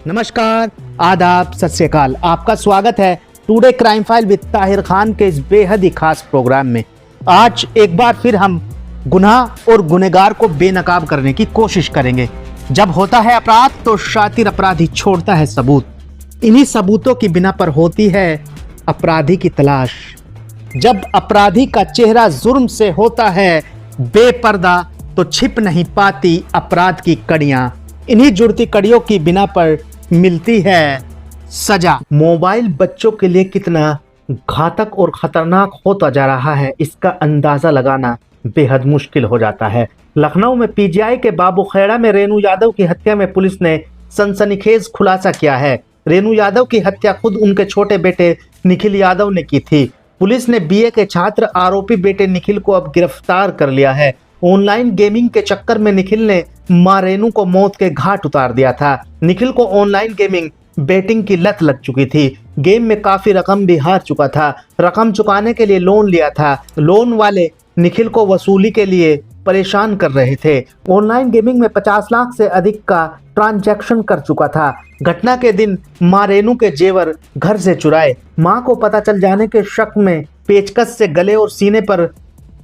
नमस्कार, आदाब, सत श्री अकाल। आपका स्वागत है today crime file with Tahir Khan के इस बेहद ही खास प्रोग्राम में। आज एक बार फिर हम गुनाह और गुनहगार को बेनकाब करने की कोशिश करेंगे। जब होता है अपराध तो शातिर अपराधी छोड़ता है सबूत। इन्हीं सबूतों की बिना पर होती है अपराधी की तलाश। जब अपराधी का चेहरा जुर्म से होता है बेपर्दा तो छिप नहीं पाती अपराध की कड़ियां। इन्हीं जुड़ती कड़ियों की बिना पर मिलती है सजा। मोबाइल बच्चों के लिए कितना घातक और खतरनाक होता जा रहा है, इसका अंदाजा लगाना बेहद मुश्किल हो जाता है। लखनऊ में पीजीआई के बाबू खेड़ा में रेनू यादव की हत्या में पुलिस ने सनसनीखेज खुलासा किया है। रेनू यादव की हत्या खुद उनके छोटे बेटे निखिल यादव ने की थी। पुलिस ने बीए के छात्र आरोपी बेटे निखिल को अब गिरफ्तार कर लिया है। ऑनलाइन गेमिंग के चक्कर में निखिल ने मां रेनू को मौत के घाट उतार दिया था। निखिल को ऑनलाइन गेमिंग बेटिंग की लत लग चुकी थी। गेम में काफी रकम भी हार चुका था। रकम चुकाने के लिए लोन लिया था। लोन वाले निखिल को वसूली के लिए परेशान कर रहे थे। ऑनलाइन गेमिंग में 50 लाख से अधिक का ट्रांजैक्शन कर चुका था। घटना के दिन मां रेनू के जेवर घर से चुराए। मां को पता चल जाने के शक में पेचकस से गले और सीने पर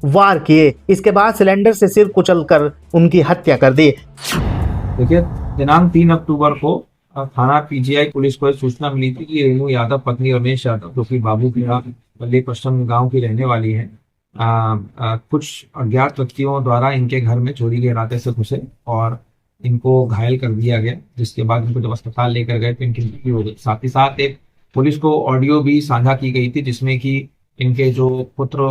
वार किए। इसके बाद सिलेंडर से सिर कुचलकर उनकी हत्या कर दी। देखिए, दिनांक 3 अक्टूबर को थाना पीजीआई पुलिस को सूचना मिली थी कि रेनू यादव पत्नी रमेश यादव, जो कि बाबू खेड़ा बल्ले पश्चिम गांव की रहने वाली है, कुछ अज्ञात व्यक्तियों द्वारा इनके घर में चोरी के इरादे से घुसे और इनको घायल कर दिया गया, जिसके बाद इनको जब अस्पताल लेकर गए तो इनकी मृत्यु हो गई। साथ ही साथ एक पुलिस को ऑडियो भी साझा की गई थी, जिसमें कि इनके जो पुत्र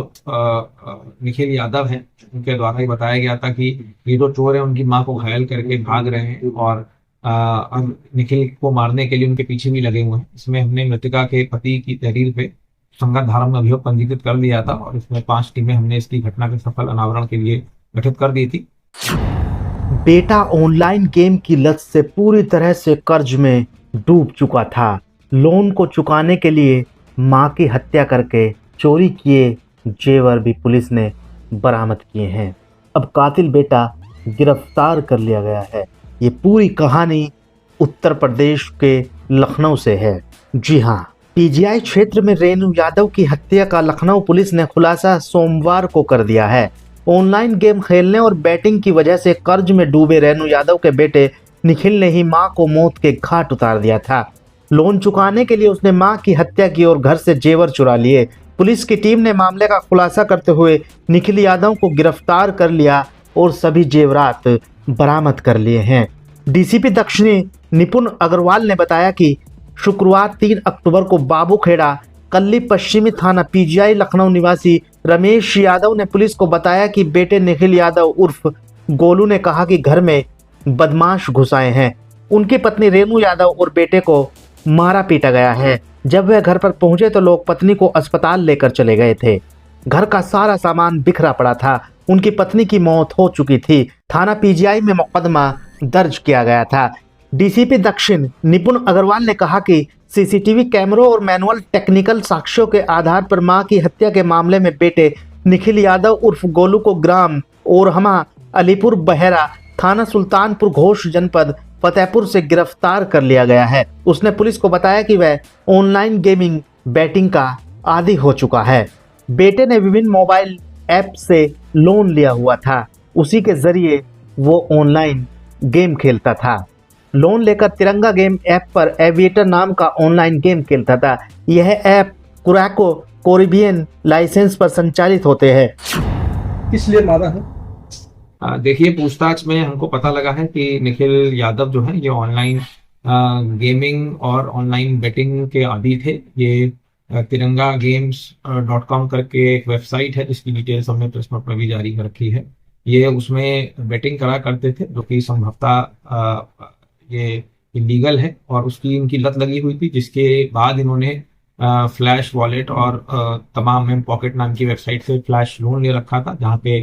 निखिल यादव हैं, उनके द्वारा ही बताया गया था कि ये जो चोर है उनकी मां को घायल करके भाग रहे हैं और अब निखिल को मारने के लिए उनके पीछे भी लगे हुए हैं। इसमें हमने मृतका के पति की तहरीर पे संगत धारा में अभियोग पंजीकृत कर दिया था और इसमें 5 टीमें हमने इसकी घटना के सफल अनावरण के लिए गठित कर दी थी। बेटा ऑनलाइन गेम की लत से पूरी तरह से कर्ज में डूब चुका था। लोन को चुकाने के लिए मां की हत्या करके चोरी किए जेवर भी पुलिस ने बरामद किए हैं। अब कातिल बेटा गिरफ्तार कर लिया गया है। ये पूरी कहानी उत्तर प्रदेश के लखनऊ से है। जी हाँ, पीजीआई क्षेत्र में रेनू यादव की हत्या का लखनऊ पुलिस ने खुलासा सोमवार को कर दिया है। ऑनलाइन गेम खेलने और बैटिंग की वजह से कर्ज में डूबे रेनू यादव के बेटे निखिल ने ही मां को मौत के घाट उतार दिया था। लोन चुकाने के लिए उसने मां की हत्या की और घर से जेवर चुरा लिए। पुलिस की टीम ने मामले का खुलासा करते हुए निखिल यादव को गिरफ्तार कर लिया और सभी जेवरात बरामद कर लिए हैं। डीसीपी दक्षिणी निपुण अग्रवाल ने बताया कि शुक्रवार 3 अक्टूबर को बाबू खेड़ा कल्ली पश्चिमी थाना पीजीआई लखनऊ निवासी रमेश यादव ने पुलिस को बताया कि बेटे निखिल यादव उर्फ गोलू ने कहा कि घर में बदमाश घुस आए हैं। उनकी पत्नी रेनू यादव और बेटे को मारा पीटा गया है। जब वह घर पर पहुंचे तो लोग पत्नी को अस्पताल लेकर चले गए थे। घर का सारा सामान बिखरा पड़ा था। उनकी पत्नी की मौत हो चुकी थी। थाना पीजीआई में मुकदमा दर्ज किया गया था। डीसीपी दक्षिण निपुण अग्रवाल ने कहा कि सीसीटीवी कैमरों और मैनुअल टेक्निकल साक्ष्यों के आधार पर मां की हत्या के मामले में बेटे निखिल यादव उर्फ गोलू को ग्राम ओरहमा अलीपुर बहेरा थाना सुल्तानपुर घोष जनपद फतेहपुर से गिरफ्तार कर लिया गया है। उसने पुलिस को बताया कि वह ऑनलाइन गेमिंग बैटिंग का आदी हो चुका है। बेटे ने विभिन्न मोबाइल ऐप से लोन लिया हुआ था। उसी के जरिए वो ऑनलाइन गेम खेलता था। लोन लेकर तिरंगा गेम ऐप पर एविएटर नाम का ऑनलाइन गेम खेलता था। यह ऐप कुरैको कैरिबियन लाइसेंस पर संचालित होते हैं। किस लिए मारा है? देखिए, पूछताछ में हमको पता लगा है कि निखिल यादव जो है ये ऑनलाइन गेमिंग और ऑनलाइन बेटिंग के आदी थे। ये तिरंगा गेम्स.com करके एक वेबसाइट है जिसकी डिटेल्स हमने प्रेस नोट में भी जारी कर रखी है। ये उसमें बेटिंग करा करते थे, जो कि संभवतः ये इलीगल है और उसकी इनकी लत लगी हुई थी, जिसके बाद इन्होंने फ्लैश वॉलेट और तमाम पॉकेट नाम की वेबसाइट से फ्लैश लोन ले रखा था, जहाँ पे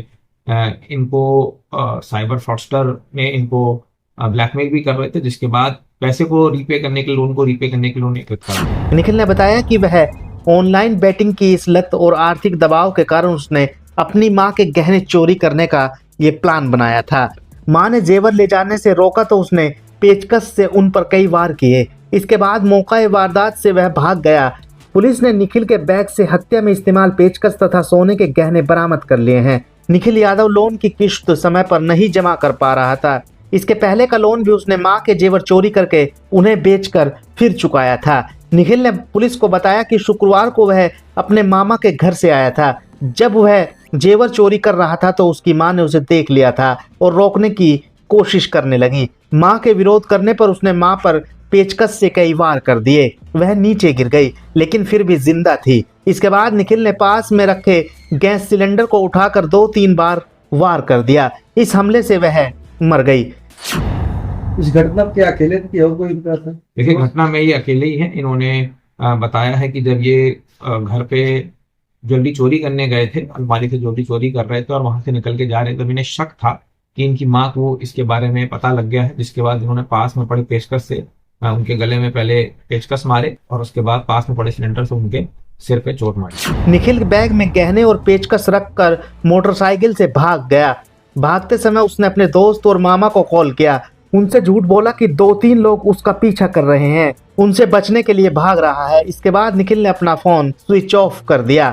इनको साइबर फ्रॉडस्टर ने इनको ब्लैकमेल भी कर रहे थे, जिसके बाद पैसे को रीपे करने के लोन को रीपे करने के लिए एकत्रित करा। निखिल ने बताया कि वह ऑनलाइन बैटिंग की इस लत और आर्थिक दबाव के कारण उसने अपनी मां के गहने चोरी करने का ये प्लान बनाया था। मां ने जेवर ले जाने से रोका तो उसने पेचकस से उन पर कई वार किए। इसके बाद मौका वारदात से वह भाग गया। पुलिस ने निखिल के बैग से हत्या में इस्तेमाल पेचकस तथा सोने के गहने बरामद कर लिए हैं। निखिल यादव लोन की किश्त समय पर नहीं जमा कर पा रहा था। इसके पहले का लोन भी उसने मां के जेवर चोरी करके उन्हें बेचकर फिर चुकाया था। निखिल ने पुलिस को बताया कि शुक्रवार को वह अपने मामा के घर से आया था। जब वह जेवर चोरी कर रहा था तो उसकी मां ने उसे देख लिया था और रोकने की कोशिश करने लगी। मां के विरोध करने पर उसने मां पर पेचकस से कई वार कर दिए। वह नीचे गिर गई लेकिन फिर भी जिंदा थी। इसके बाद निखिल ने पास में रखे गैस सिलेंडर को उठाकर 2-3 बार वार कर दिया। इस हमले से वह मर गई। इस घटना में क्या अकेले थे कि और कोई इनका था? देखिए, घटना में ये अकेले ही है। इन्होंने बताया है कि जब ये घर पे ज्वेलरी चोरी करने गए थे, अलमारी से ज्वेलरी चोरी कर रहे थे और वहां से निकल के जा रहे थे, तब इन्हें शक था कि इनकी माँ को इसके बारे में पता लग गया है। जिसके बाद इन्होंने पास में पड़े पेचकस से उनके गले में पहले पेचकस मारे और उसके बाद पास में पड़े सिलेंडर से उनके सिर पे चोट मारी। निखिल बैग में गहने और पेचकस रखकर मोटरसाइकिल से भाग गया। भागते समय उसने अपने दोस्त और मामा को कॉल किया। उनसे झूठ बोला कि 2-3 लोग उसका पीछा कर रहे हैं, उनसे बचने के लिए भाग रहा है। इसके बाद निखिल ने अपना फोन स्विच ऑफ कर दिया।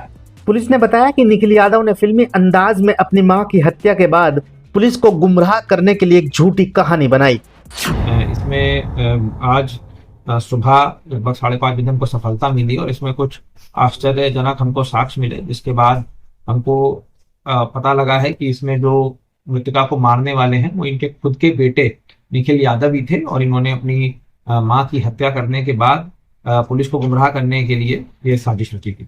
पुलिस ने बताया कि निखिल यादव ने फिल्मी अंदाज में अपनी मां की हत्या के बाद पुलिस को गुमराह करने के लिए एक झूठी कहानी बनाई। इसमें आज सुबह लगभग 5:30 बजे हमको सफलता मिली और इसमें कुछ आश्चर्यजनक हमको साक्ष्य मिले, जिसके बाद हमको पता लगा है कि इसमें जो मृतका को मारने वाले हैं वो इनके खुद के बेटे निखिल यादव ही थे और इन्होंने अपनी मां की हत्या करने के बाद पुलिस को गुमराह करने के लिए ये साजिश रची थी।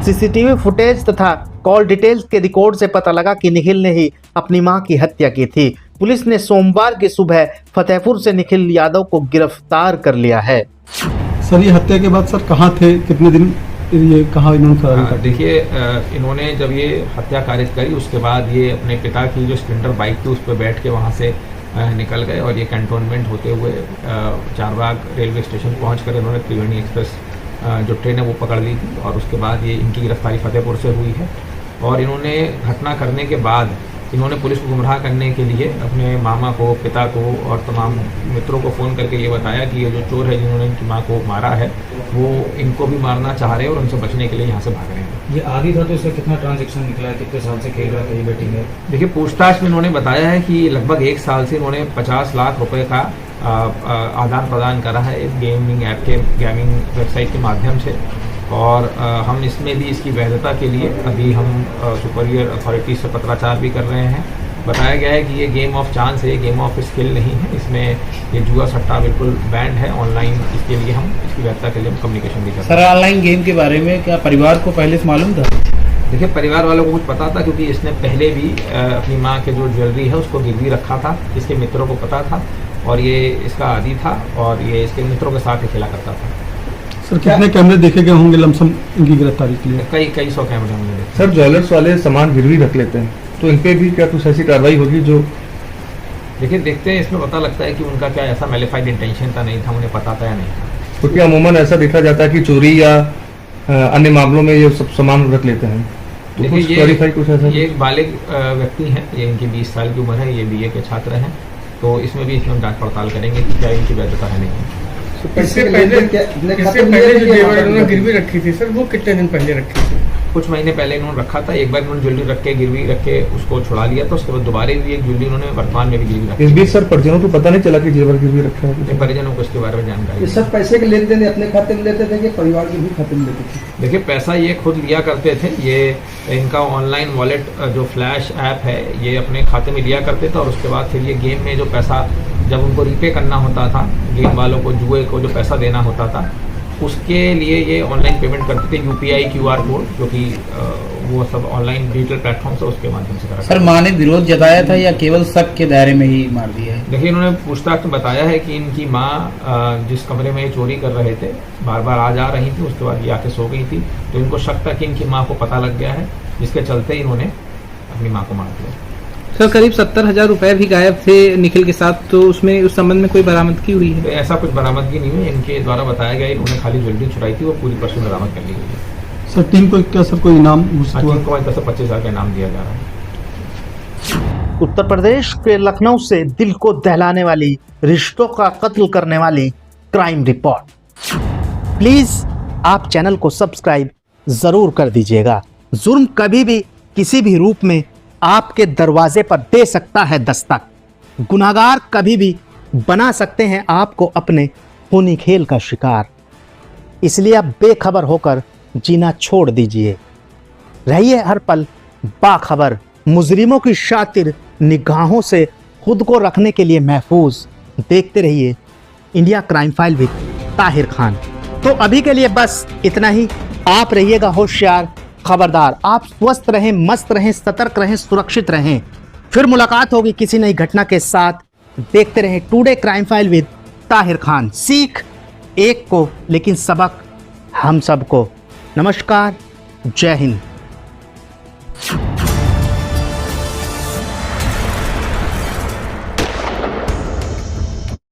सीसीटीवी फुटेज तथा कॉल डिटेल्स के रिकॉर्ड से पता लगा कि निखिल ने ही अपनी मां की हत्या की थी। पुलिस ने सोमवार की सुबह फतेहपुर से निखिल यादव को गिरफ्तार कर लिया है। सर, ये हत्या के बाद सर कहाँ थे, कितने दिन ये कहाँ इन्होंने फरारी कर? देखिए, इन्होंने जब ये हत्या कार्य करी उसके बाद ये अपने पिता की जो स्प्लेंडर बाइक थी उस पर बैठ के वहाँ से निकल गए और ये कैंटोनमेंट होते हुए चारबाग रेलवे स्टेशन पहुंचकर इन्होंने त्रिवेणी एक्सप्रेस जो ट्रेन है वो पकड़ ली थी और उसके बाद ये इनकी गिरफ्तारी फतेहपुर से हुई है। और इन्होंने घटना करने के बाद इन्होंने पुलिस को गुमराह करने के लिए अपने मामा को, पिता को और तमाम मित्रों को फ़ोन करके ये बताया कि ये जो चोर है जिन्होंने इनकी माँ को मारा है वो इनको भी मारना चाह रहे हैं और उनसे बचने के लिए यहाँ से भाग रहे हैं। ये आदि था तो इसका कितना ट्रांजैक्शन निकला है, कितने साल से खेल रहा था ये बेटिंग है? देखिए, पूछताछ में इन्होंने बताया है कि लगभग 1 साल से इन्होंने 50 लाख रुपए का आदान प्रदान करा है इस गेमिंग ऐप के, गेमिंग वेबसाइट के माध्यम से। और हम इसमें भी इसकी वैधता के लिए अभी हम सुपीरियर अथॉरिटी से पत्राचार भी कर रहे हैं। बताया गया है कि ये गेम ऑफ चांस है, गेम ऑफ स्किल नहीं है। इसमें ये जुआ सट्टा बिल्कुल बैंड है ऑनलाइन। इसके लिए हम इसकी वैधता के लिए हम कम्युनिकेशन भी कर रहे हैं। सर, ऑनलाइन गेम के बारे में क्या परिवार को पहले से मालूम था? देखिए, परिवार वालों को कुछ पता था क्योंकि इसने पहले भी अपनी माँ के जो ज्वेलरी है उसको गिरवी रखा था। इसके मित्रों को पता था और ये इसका आदी था और ये इसके मित्रों के साथ ही खेला करता था। सर, कितने कैमरे देखे गए होंगे लमसम इनकी गिरफ्तारी के लिए? कई 100 कैमरे हमने देखे। सर, ज्वेलर्स वाले सामान गिरवी रख लेते हैं तो इन पे भी क्या कुछ ऐसी कार्रवाई होगी जो? देखिए, देखते हैं, इसमें पता लगता है कि उनका क्या ऐसा मैलिफाइड इंटेंशन था, नहीं था, उन्हें पता था या नहीं था। क्योंकि अमूमन ऐसा देखा जाता है कि चोरी या अन्य मामलों में ये सब सामान रख लेते हैं, तो कुछ देखिए, क्लैरिफाई कुछ ऐसा? ये एक बालिग व्यक्ति हैं, ये इनकी 20 साल की उम्र है, ये BA के छात्र हैं, तो इसमें भी हम जांच पड़ताल करेंगे कि क्या इनकी वैधता है नहीं। इससे पहले जो जेवर इन्होंने गिरवी रखी थी सर, वो कितने दिन पहले रखी थी? कुछ महीने पहले इन्होंने रखा था। एक बार इन्होंने ज्वेलरी रख के, गिरवी रख के उसको छुड़ा लिया था। उसके बाद दोबारा भी एक ज्वेलरी उन्होंने वर्तमान में भी गिरवी रखी। इस बीच सर परिजनों को पता नहीं चला कि जेवर गिरवी रखा है? परिजनों को इसके बारे में जानकारी। सब पैसे के लेन देन अपने खाते में लेते थे कि परिवार के भी खाते में लेते थे? देखिए, पैसा ये खुद लिया करते थे। ये इनका ऑनलाइन वॉलेट जो फ्लैश ऐप है ये अपने खाते में लिया करते थे और उसके बाद फिर ये गेम में जो पैसा जब उनको रीपे करना होता था, गेम वालों को, जुए को जो पैसा देना होता था, उसके लिए ये ऑनलाइन पेमेंट करते थे। UPI QR कोड, जो कि वो सब ऑनलाइन डिजिटल प्लेटफॉर्म से उसके माध्यम से करा। सर, माँ ने विरोध जताया था या केवल शक के दायरे में ही मार दिया है? देखिए, इन्होंने पूछताछ में बताया है कि इनकी माँ जिस कमरे में ये चोरी कर रहे थे बार बार आ जा रही थी, उसके बाद ये आके सो गई थी, तो इनको शक था कि इनकी माँ को पता लग गया है, जिसके चलते इन्होंने अपनी माँ को मार दिया। सर, करीब 70,000 रुपए भी गायब थे निखिल के साथ, तो उसमें उस संबंध में कोई बरामदगी हुई है? तो ऐसा कुछ बरामदगी नहीं हुई। इनके द्वारा बताया गया इन्होंने खाली ज्वेलरी चुराई थी, वो पूरी पर्सन बरामद कर ली गई है। सर, टीम को क्या सर कोई इनाम घोषित हुआ? टीम को 25,000 का इनाम दिया जा रहा है। उत्तर प्रदेश के लखनऊ से दिल को दहलाने वाली, रिश्तों का कत्ल करने वाली क्राइम रिपोर्ट। प्लीज आप चैनल को सब्सक्राइब जरूर कर दीजिएगा। जुर्म कभी भी किसी भी रूप में आपके दरवाजे पर दे सकता है दस्तक। गुनाहगार कभी भी बना सकते हैं आपको अपने खूनी खेल का शिकार। इसलिए आप बेखबर होकर जीना छोड़ दीजिए। रहिए हर पल बाखबर, मुजरिमों की शातिर निगाहों से खुद को रखने के लिए महफूज। देखते रहिए India crime file with Tahir Khan. तो अभी के लिए बस इतना ही। आप रहिएगा होशियार, खबरदार। आप स्वस्थ रहें, मस्त रहें, सतर्क रहें, सुरक्षित रहें। फिर मुलाकात होगी किसी नई घटना के साथ। देखते रहें today crime file with Tahir Khan. सीख एक को, लेकिन सबक हम सबको। नमस्कार, जय हिंद।